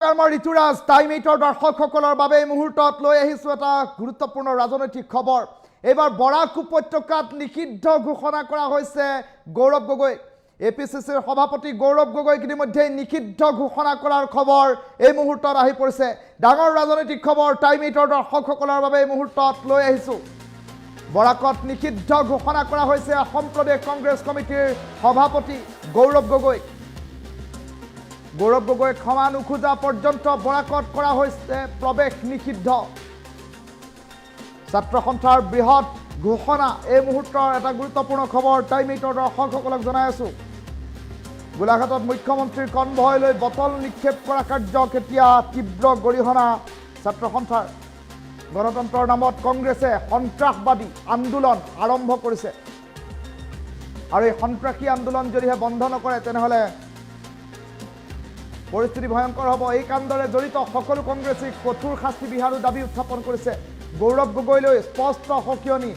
ঋতুৰাজ টাইমেটৰ দৰ্শকসকলৰ বাবে এই মুহূৰ্তত লৈ আহিছোঁ এটা গুৰুত্বপূৰ্ণ ৰাজনৈতিক খবৰ। এইবাৰ বৰাক উপত্যকাত নিষিদ্ধ ঘোষণা কৰা হৈছে গৌৰৱ গগৈ। এপিচিচিৰ সভাপতি গৌৰৱ গগৈক ইতিমধ্যে নিষিদ্ধ ঘোষণা কৰাৰ খবৰ এই মুহূৰ্তত আহি পৰিছে। ডাঙৰ ৰাজনৈতিক খবৰ টাইমেটৰ দৰ্শকসকলৰ বাবে এই মুহূৰ্তত লৈ আহিছোঁ। বৰাকত নিষিদ্ধ ঘোষণা কৰা হৈছে অসম প্ৰদেশ কংগ্ৰেছ কমিটিৰ সভাপতি গৌৰৱ গগৈ। গৌৰৱ গগৈ ক্ষমা নোখোজা পৰ্যন্ত বৰাকত কৰা হৈছে প্ৰৱেশ নিষিদ্ধ। ছাত্ৰ সন্থাৰ বৃহৎ ঘোষণা এই মুহূৰ্তৰ এটা গুৰুত্বপূৰ্ণ খবৰ টাইমেটৰ দৰ্শকসকলক জনাই আছোঁ। গোলাঘাটত মুখ্যমন্ত্ৰীৰ কনভয়লৈ বটল নিক্ষেপ কৰা কাৰ্য কেতিয়া তীব্ৰ গৰিহণা ছাত্ৰ সন্থাৰ। গণতন্ত্ৰৰ নামত কংগ্ৰেছে সন্ত্ৰাসবাদী আন্দোলন আৰম্ভ কৰিছে আৰু এই সন্ত্ৰাসী আন্দোলন যদিহে বন্ধ নকৰে তেনেহ'লে পৰিস্থিতি ভয়ংকৰ হ'ব। এই কাণ্ডৰে জড়িত সকলো কংগ্ৰেছীক কঠোৰ শাস্তি বিহাৰো দাবী উত্থাপন কৰিছে। গৌৰৱ গগৈলৈ স্পষ্ট সকিয়নি,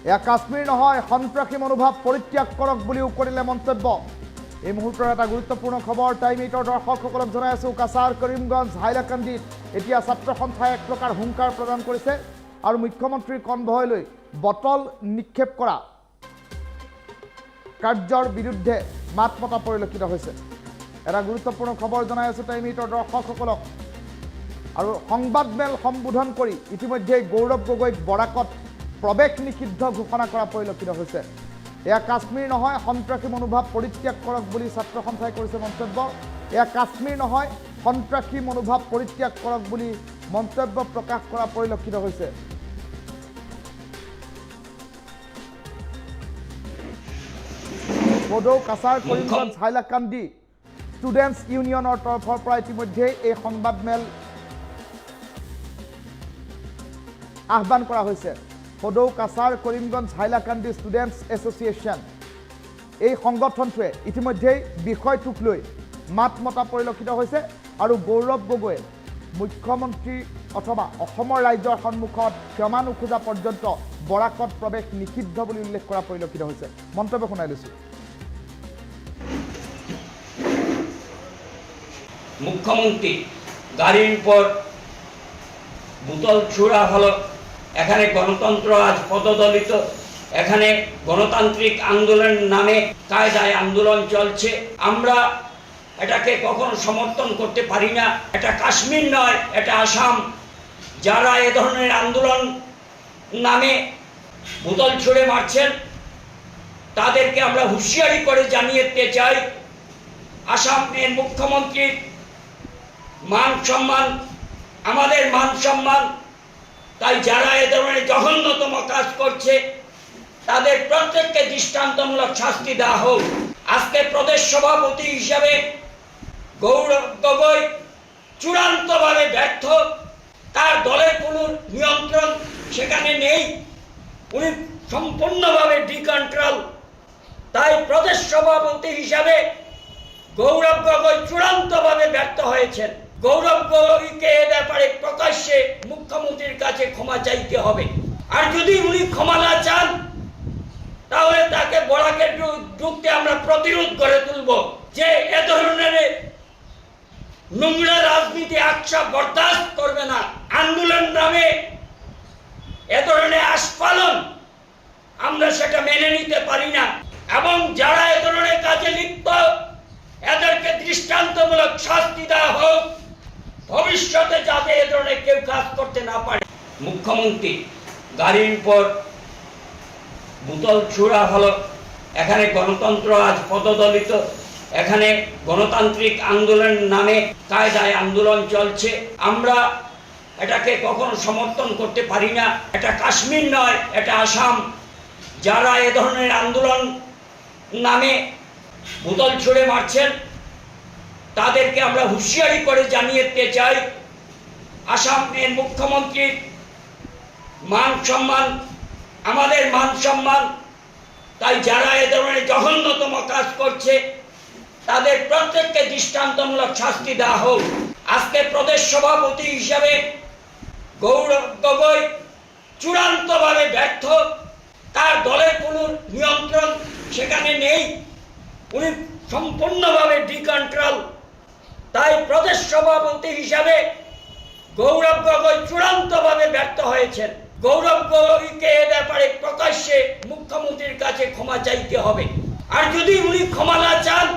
এয়া কাশ্মীৰ নহয়, সন্ত্ৰাসী মনোভাৱ পৰিত্যাগ কৰক বুলিও কৰিলে মন্তব্য। এই মুহূৰ্তৰ এটা গুৰুত্বপূৰ্ণ খবৰ টাইমেটৰ দৰ্শকসকলক জনাই আছোঁ। কাছাৰ কৰিমগঞ্জ হাইলাকান্দিত এতিয়া ছাত্ৰ সন্থাই এক প্ৰকাৰ হুংকাৰ প্ৰদান কৰিছে আৰু মুখ্যমন্ত্ৰীৰ কনভয়লৈ বটল নিক্ষেপ কৰা কাৰ্যৰ বিৰুদ্ধে মাত মতা পৰিলক্ষিত হৈছে। এটা গুৰুত্বপূৰ্ণ খবৰ জনাই আছোঁ টাইমেটৰ দৰ্শকসকলক। আৰু সংবাদমেল সম্বোধন কৰি ইতিমধ্যে গৌৰৱ গগৈক বৰাকত প্ৰৱেশ নিষিদ্ধ ঘোষণা কৰা পৰিলক্ষিত হৈছে। এয়া কাশ্মীৰ নহয়, সন্ত্ৰাসী মনোভাৱ পৰিত্যাগ কৰক বুলি ছাত্ৰ সন্থাই কৰিছে মন্তব্য। এয়া কাশ্মীৰ নহয়, সন্ত্ৰাসী মনোভাৱ পৰিত্যাগ কৰক বুলি মন্তব্য প্ৰকাশ কৰা পৰিলক্ষিত হৈছে। বডৌ কাছাৰ কৰিমগঞ্জ হাইলাকান্দি ষ্টুডেণ্টছ ইউনিয়নৰ তৰফৰ পৰা ইতিমধ্যে এই সংবাদমেল আহ্বান কৰা হৈছে। বডৌ কাছাৰ কৰিমগঞ্জ হাইলাকান্দি ষ্টুডেণ্টছ এছ'চিয়েশ্যন, এই সংগঠনটোৱে ইতিমধ্যেই বিষয়টোক লৈ মাত মতা পৰিলক্ষিত হৈছে আৰু গৌৰৱ গগৈয়ে মুখ্যমন্ত্ৰী অথবা অসমৰ ৰাইজৰ সন্মুখত ক্ষমা নোখোজা পৰ্যন্ত বৰাকত প্ৰৱেশ নিষিদ্ধ বুলি উল্লেখ কৰা পৰিলক্ষিত হৈছে। মন্তব্য শুনাই লৈছোঁ। মুখ্যমন্ত্রী গাড়ির উপর বোতল ছোড়া হলো, এখানে গণতন্ত্র আজ পদদলিত, এখানে গণতান্ত্রিক আন্দোলনের নামে কায়দায় আন্দোলন চলছে। আমরা এটাকে কখনো সমর্থন করতে পারি না। এটা কাশ্মীর নয়, এটা আসাম। যারা এ ধরনের আন্দোলন নামে বোতল ছুঁড়ে মারছেন তাদেরকে আমরা হুঁশিয়ারি করে জানিয়ে দিতে চাই, আসামের মুখ্যমন্ত্রীর মান সম্মান আমাদের মান সম্মান। তাই যারা এ ধরনের জঘন্যতম কাজ করছে তাদের প্রত্যেককে দৃষ্টান্তমূলক শাস্তি দেওয়া হোক। আজকে প্রদেশ সভাপতি হিসাবে গৌরব গগৈ চূড়ান্তভাবে ব্যর্থ। তার দলের কোনো নিয়ন্ত্রণ সেখানে নেই, উনি সম্পূর্ণভাবে ডিকন্ট্রোল। তাই প্রদেশ সভাপতি হিসাবে গৌরব গগৈ চূড়ান্তভাবে ব্যর্থ হয়েছেন। গৌরব গগৈকে এ ব্যাপারে প্রকাশ্যে মুখ্যমন্ত্রীর কাছে ক্ষমা চাইতে হবে। আর যদি উনি ক্ষমা না চান তাহলে তাকে বরাকের যুক্তে আমরা প্রতিরোধ করে তুলব যে এ ধরনের নোংরা রাজনীতি আকশা বরদাস্ত করবে না। আন্দোলন নামে এ ধরনের আস্ফালন আমরা সেটা মেনে নিতে পারি না এবং যারা এ ধরনের কাজে লিপ্ত এদেরকে দৃষ্টান্তমূলক শাস্তি দেওয়া হোক, ভবিষ্যতে যাতে এ ধরনের কেউ কাজ করতে না পারে। মুখ্যমন্ত্রী গাড়ির উপর বোতল ছোড়া হলো, এখানে গণতন্ত্র আজ পদদলিত, এখানে গণতান্ত্রিক আন্দোলনের নামে কায়দায় আন্দোলন চলছে। আমরা এটাকে কখনো সমর্থন করতে পারি না। এটা কাশ্মীর নয়, এটা আসাম। যারা এ ধরনের আন্দোলন নামে বোতল ছুঁড়ে মারছেন তাদেরকে আমরা হুঁশিয়ারি করে জানিয়ে দিতে চাই, আসামের মুখ্যমন্ত্রীর মান সম্মান আমাদের মান সম্মান। তাই যারা এ ধরনের জঘন্যতম কাজ করছে তাদের প্রত্যেককে দৃষ্টান্তমূলক শাস্তি দেওয়া হোক। আজকে প্রদেশ সভাপতি হিসাবে গৌরব গগৈ চূড়ান্তভাবে ব্যর্থ। তার দলের কোনো নিয়ন্ত্রণ সেখানে নেই, উনি সম্পূর্ণভাবে ডিকন্ট্রোল। তাই প্রদেশ সভাপতি হিসাবে গৌরব গগৈ চূড়ান্তভাবে ব্যর্থ হয়েছেন। গৌরব গগৈকে এ ব্যাপারে প্রকাশ্যে মুখ্যমন্ত্রীর কাছে ক্ষমা চাইতে হবে। আর যদি উনি ক্ষমা না চান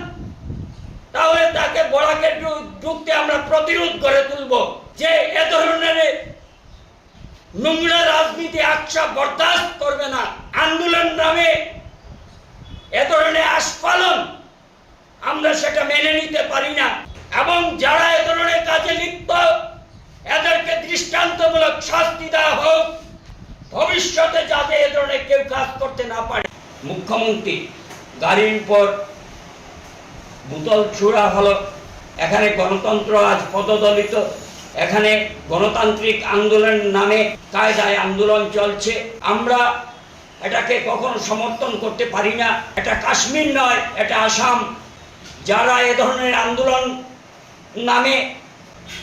তাহলে তাকে বরাকের যুক্তে আমরা প্রতিরোধ করে তুলব যে এ ধরনের নোংরা রাজনীতি আকশা বরদাস্ত করবে না। আন্দোলন নামে এ ধরনের আস্ফালন আমরা সেটা মেনে নিতে পারি না, এবং যারা এ ধরনের কাজে লিপ্ত এদেরকে দৃষ্টান্তমূলক শাস্তি দেওয়া হোক, ভবিষ্যতে যাতে এ ধরনের কেউ কাজ করতে না পারে। মুখ্যমন্ত্রী গাড়ির উপর বোতল ছোড়া হলো, এখানে গণতন্ত্র আজ পদদলিত, এখানে গণতান্ত্রিক আন্দোলন নামে কায়দায় আন্দোলন চলছে। আমরা এটাকে কখনো সমর্থন করতে পারি না। এটা কাশ্মীর নয়, এটা আসাম। যারা এ ধরনের আন্দোলন নামে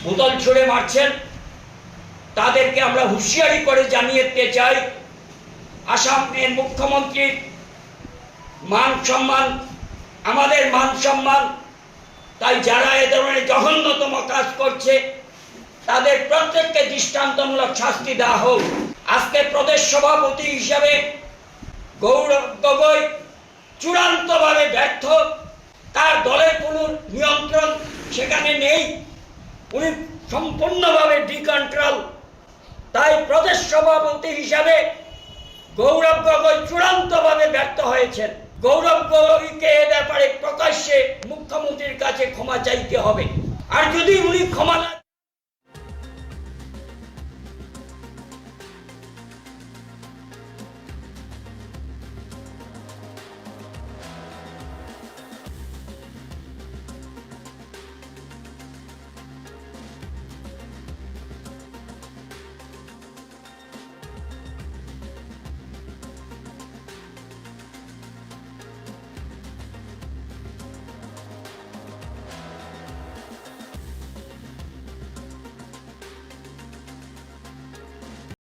বোতল ছুঁড়ে মারছেন তাদেরকে আমরা হুঁশিয়ারি করে জানিয়ে দিতে চাই, আসামের মুখ্যমন্ত্রীর মান সম্মান আমাদের মান সম্মান। তাই যারা এ ধরনের জঘন্যতম কাজ করছে তাদের প্রত্যেককে দৃষ্টান্তমূলক শাস্তি দেওয়া হোক। আজকে প্রদেশ সভাপতি হিসাবে গৌরব গগৈ চূড়ান্তভাবে ব্যর্থ। তার দলের কোনো নিয়ন্ত্রণ সেখানে নেই, উনি সম্পূর্ণভাবে ডিকন্ট্রোল। তাই প্রদেশ সভাপতি হিসাবে গৌরব গগৈ চূড়ান্তভাবে ব্যর্থ হয়েছেন। গৌরব গগৈকে এ ব্যাপারে প্রকাশ্যে মুখ্যমন্ত্রীর কাছে ক্ষমা চাইতে হবে। আর যদি উনি ক্ষমা না